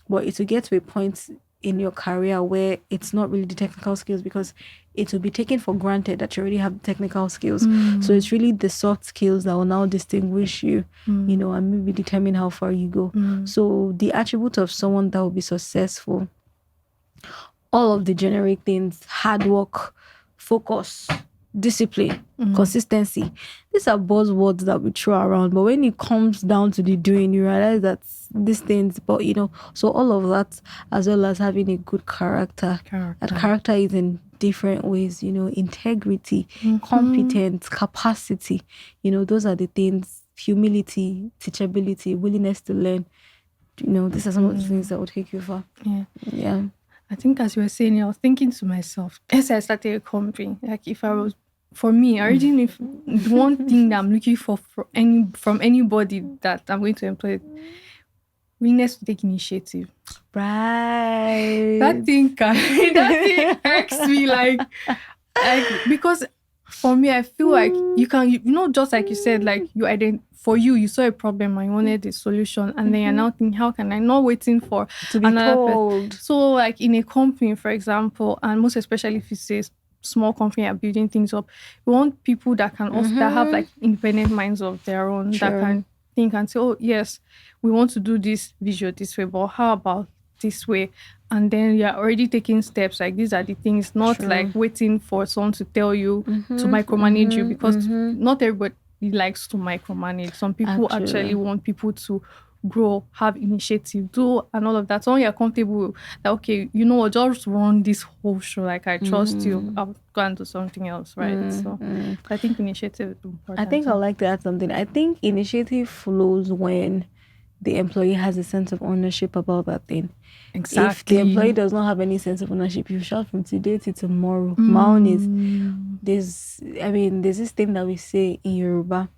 but it will get to a point in your career where it's not really the technical skills, because it will be taken for granted that you already have the technical skills. So it's really the soft skills that will now distinguish you, and maybe determine how far you go. So the attribute of someone that will be successful, all of the generic things, hard work, focus, discipline, consistency, these are buzzwords that we throw around, but when it comes down to the doing, you realize that these things, but so all of that, as well as having a good character. And character is in different ways, integrity, competence, capacity, those are the things. Humility, teachability, willingness to learn, these are some of the things that would take you far. Yeah. I think as you were saying, I was thinking to myself, as I started a company, like if I was, for me, originally, the one thing that I'm looking for from anybody that I'm going to employ, willingness to take initiative. Right. That thing irks me, like because for me, I feel like you can, just like you said, like you saw a problem and you wanted a solution, and then you're now thinking, how can I, not waiting for to be told. So like in a company, for example, and most especially if you say small company are building things up, we want people that can also that have like independent minds of their own, that can think and say, oh yes, we want to do this visual this way, but how about this way? And then you're already taking steps, like these are the things, not like waiting for someone to tell you to micromanage you, because not everybody likes to micromanage. Some people actually want people to grow, have initiative, do and all of that. So when you're comfortable that okay, you know what, just run this whole show. Like I trust you, I'll go and do something else, right? So I think initiative is important. I think I'd like to add something. I think initiative flows when the employee has a sense of ownership about that thing. Exactly. If the employee does not have any sense of ownership, you shout from today to tomorrow. My own is there's this thing that we say in Yoruba,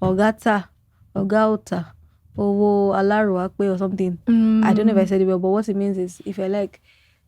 Ogata, Ogauta, Owo Alaruakwe or something. I don't know if I said it well, but what it means is if I like,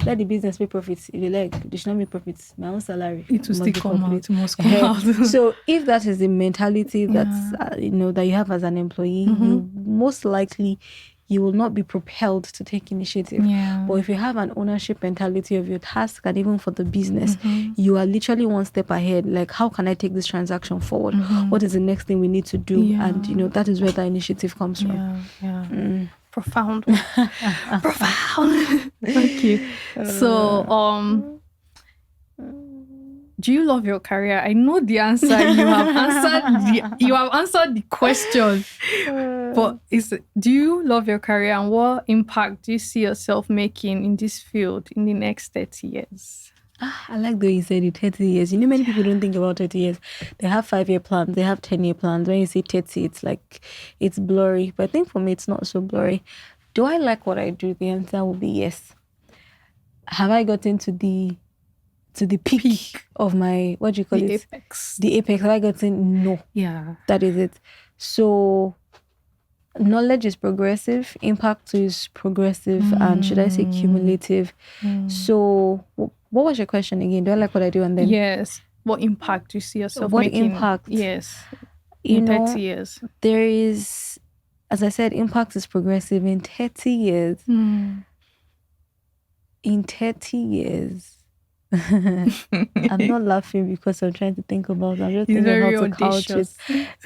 let the business make profits. If you like, they should not make profits. My own salary. It will still come out. It must come out. So if that is the mentality that's that you have as an employee, you most likely you will not be propelled to take initiative. Yeah. But if you have an ownership mentality of your task and even for the business, you are literally one step ahead. Like, how can I take this transaction forward? What is the next thing we need to do? Yeah. And that is where the initiative comes from. Yeah. Profound. Profound. Thank you. So, do you love your career? I know the answer. You have answered the question. But do you love your career, and what impact do you see yourself making in this field in the next 30 years? I like the way you said it, 30 years. Many people don't think about 30 years. They have 5-year plans. They have 10-year plans. When you say 30, it's like, it's blurry. But I think for me, it's not so blurry. Do I like what I do? The answer will be yes. Have I gotten to the peak of my, what do you call it? Apex. The apex. Have I gotten? No. Yeah. That is it. So knowledge is progressive, impact is progressive, and should I say cumulative? So what was your question again? Do I like what I do? And then yes, what impact do you see yourself what making? Impact? Yes, in 30 years. There is, as I said, impact is progressive. In 30 years, I'm not laughing because I'm trying to think about it. I'm just thinking how to couch it.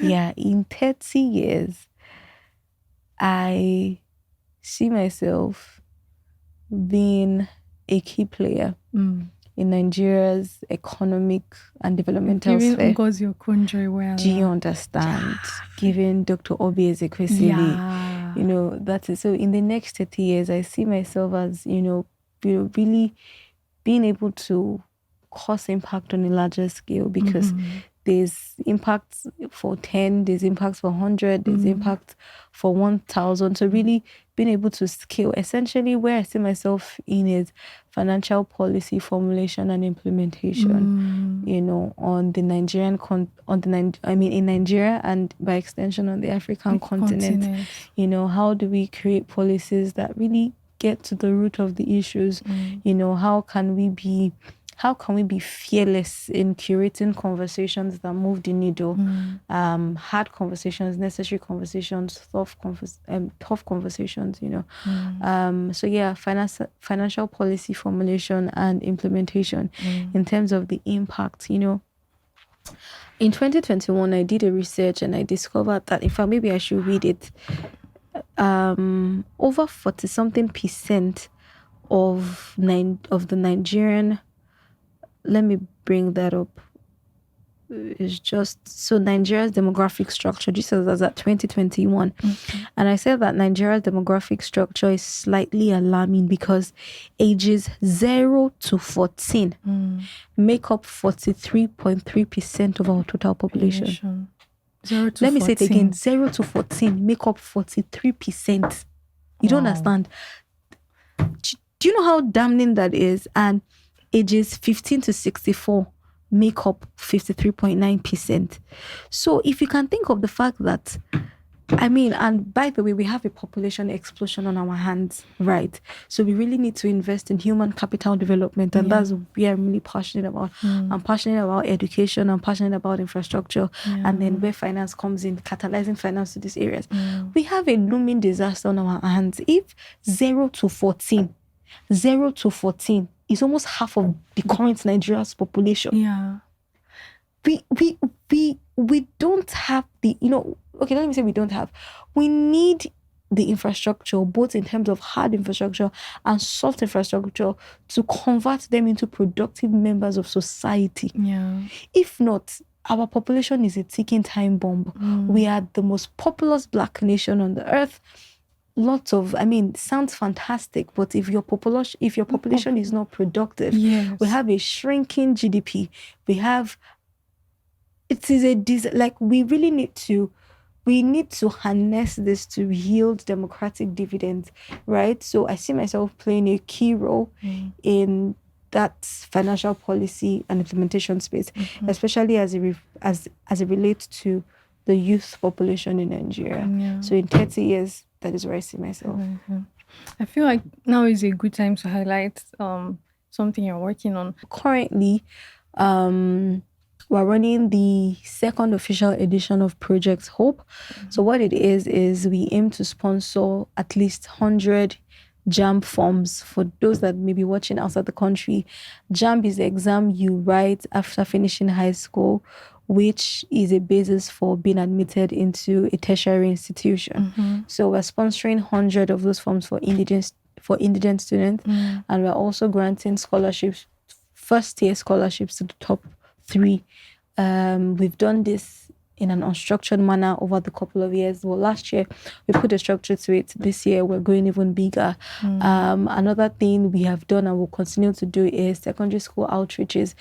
Yeah, in 30 years, I see myself being a key player in Nigeria's economic and developmental sphere. Do you understand? Giving Dr. Obi Ezekwesili, that is. So in the next 30 years, I see myself as, really being able to cause impact on a larger scale, because there's impacts for 10, there's impacts for 100, there's impact for 1,000. So really being able to scale, essentially where I see myself in is financial policy formulation and implementation, on the Nigerian, in Nigeria and by extension on the African continent. How do we create policies that really get to the root of the issues? How can we be fearless in curating conversations that move the needle? Hard conversations, necessary conversations, tough conversations, So yeah, financial policy formulation and implementation in terms of the impact, In 2021, I did a research and I discovered that, in fact, maybe I should read it. Over 40-something% of the Nigerian, let me bring that up. It's just, so Nigeria's demographic structure, this was at 2021. And I said that Nigeria's demographic structure is slightly alarming because ages 0 to 14 make up 43.3% of our total population. Let me say it again. 0 to 14 make up 43%. You don't understand. Do you know how damning that is? And ages 15 to 64 make up 53.9%. So if you can think of the fact that, and by the way, we have a population explosion on our hands, right? So we really need to invest in human capital development, and that's what I'm really passionate about. I'm passionate about education, I'm passionate about infrastructure, and then where finance comes in, catalyzing finance to these areas. We have a looming disaster on our hands. If 0 to 14 is almost half of the current Nigeria's population. Yeah. We don't have the, okay, let me say we don't have. We need the infrastructure, both in terms of hard infrastructure and soft infrastructure, to convert them into productive members of society. Yeah. If not, our population is a ticking time bomb. We are the most populous Black nation on the earth. lots of, sounds fantastic, but if your population is not productive, Yes. we have a shrinking GDP. We really need to harness this to yield democratic dividends, right? So I see myself playing a key role in that financial policy and implementation space, especially as it relates to the youth population in Nigeria. Yeah. So in 30 years, that is where I see myself. I feel like now is a good time to highlight something you're working on. Currently, we're running the second official edition of Project Hope. So what it is we aim to sponsor at least 100 JAMB forms for those that may be watching outside the country. JAMB is the exam you write after finishing high school, which is a basis for being admitted into a tertiary institution. So we're sponsoring 100 of those forms for indigent students, and we're also granting scholarships, first-tier scholarships to the top 3. We've done this in an unstructured manner over the couple of years. Well, last year we put a structure to it. This year we're going even bigger. Another thing we have done and will continue to do is secondary school outreaches,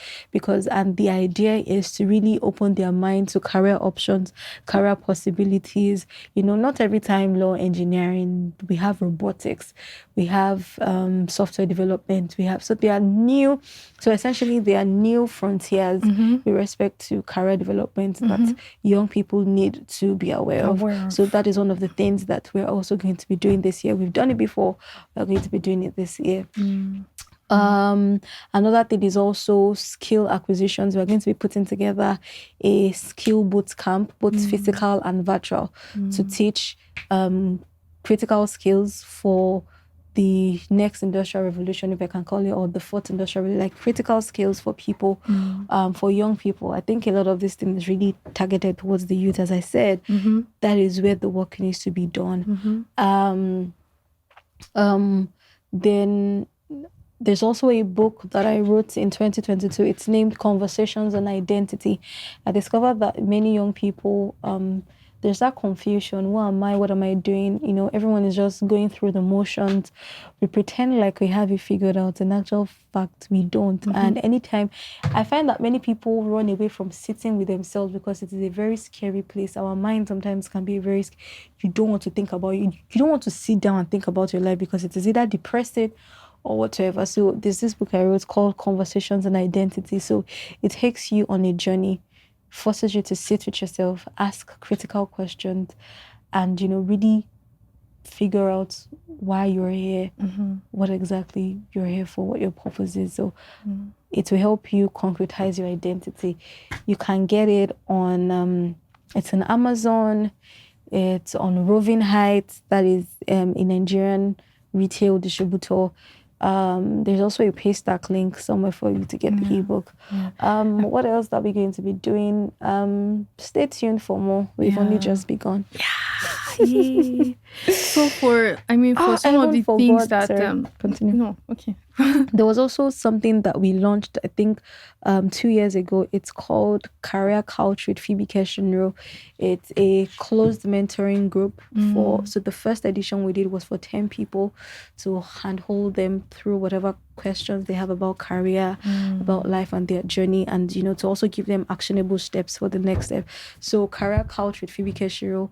and the idea is to really open their mind to career options, career possibilities. Not every time law, engineering, we have robotics, we have software development, essentially they are new frontiers with respect to career development that young people need to be aware of. So that is one of the things that we're also going to be doing this year. We've done it before, we're going to be doing it this year. Another thing is also skill acquisitions. We're going to be putting together a skill boot camp, both physical and virtual, to teach critical skills for the next industrial revolution, if I can call it, or the fourth industrial revolution, like critical skills for people, for young people. I think a lot of this thing is really targeted towards the youth. As I said, that is where the work needs to be done. Then there's also a book that I wrote in 2022. It's named Conversations on Identity. I discovered that many young people, there's that confusion. Who am I? What am I doing? Everyone is just going through the motions. We pretend like we have it figured out. In actual fact, we don't. And anytime, I find that many people run away from sitting with themselves because it is a very scary place. Our mind sometimes can be you don't want to think about it. You don't want to sit down and think about your life because it is either depressing or whatever. So there's this book I wrote called Conversations on Identity. So it takes you on a journey, forces you to sit with yourself, ask critical questions, and really figure out why you're here, what exactly you're here for, what your purpose is. So it will help you concretize your identity. You can get it on it's on Amazon, it's on Roving Heights, that is a Nigerian retail distributor. There's also a Paystack link somewhere for you to get the ebook. What else that we're going to be doing? Stay tuned for more. We've only just begun. So for some of the things that continue. No, okay. There was also something that we launched, I think, 2 years ago. It's called Career Couch with Phoebe Keshinro. It's a closed mentoring group so the first edition we did was for 10 people to handhold them through whatever questions they have about career, about life and their journey, and to also give them actionable steps for the next step. So Career Couch with Phoebe Keshinro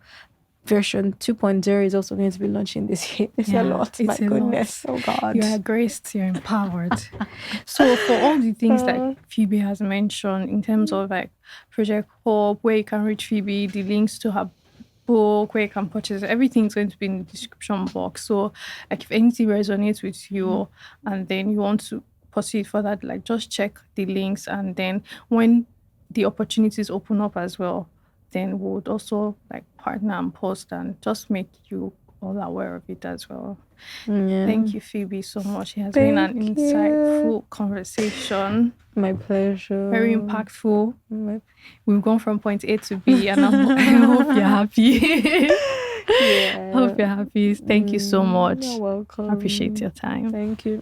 version 2.0 is also going to be launching this year. It's a lot. My goodness. Oh God. You are graced, you're empowered. So for all the things that Phoebe has mentioned in terms of like Project Hope, where you can reach Phoebe, the links to her book, where you can purchase, everything's going to be in the description box. So like if anything resonates with you and then you want to proceed further, like just check the links, and then when the opportunities open up as well, then we would also like partner and post and just make you all aware of it as well. Thank you, Phoebe, so much. It has been an insightful conversation. My pleasure. Very impactful. We've gone from point A to B, and I hope you're happy. I hope you're happy. Thank you so much. You're welcome. I appreciate your time. Thank you.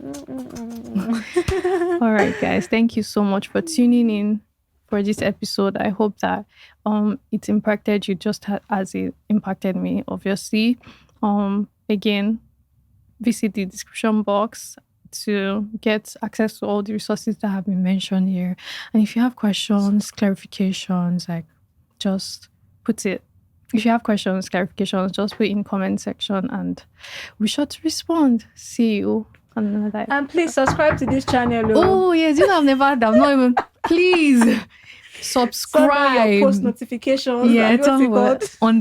All right, guys. Thank you so much for tuning in for this episode. I hope that it impacted you just as it impacted me, obviously. again, visit the description box to get access to all the resources that have been mentioned here. And if you have questions, clarifications, like just put it. If you have questions, clarifications, just put in comment section and we'll be sure to respond. See you on another. And please subscribe to this channel. Oh yes, you know I've never done. Not even. Please subscribe. Your post notifications. Yeah, it's on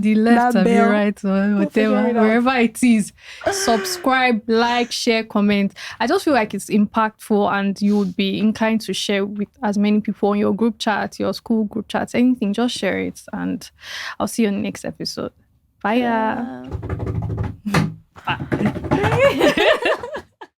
the left and the right, or whatever, wherever it is. Subscribe, like, share, comment. I just feel like it's impactful, and you would be inclined to share with as many people on your group chat, your school group chats, anything. Just share it, and I'll see you in the next episode. Bye. Bye.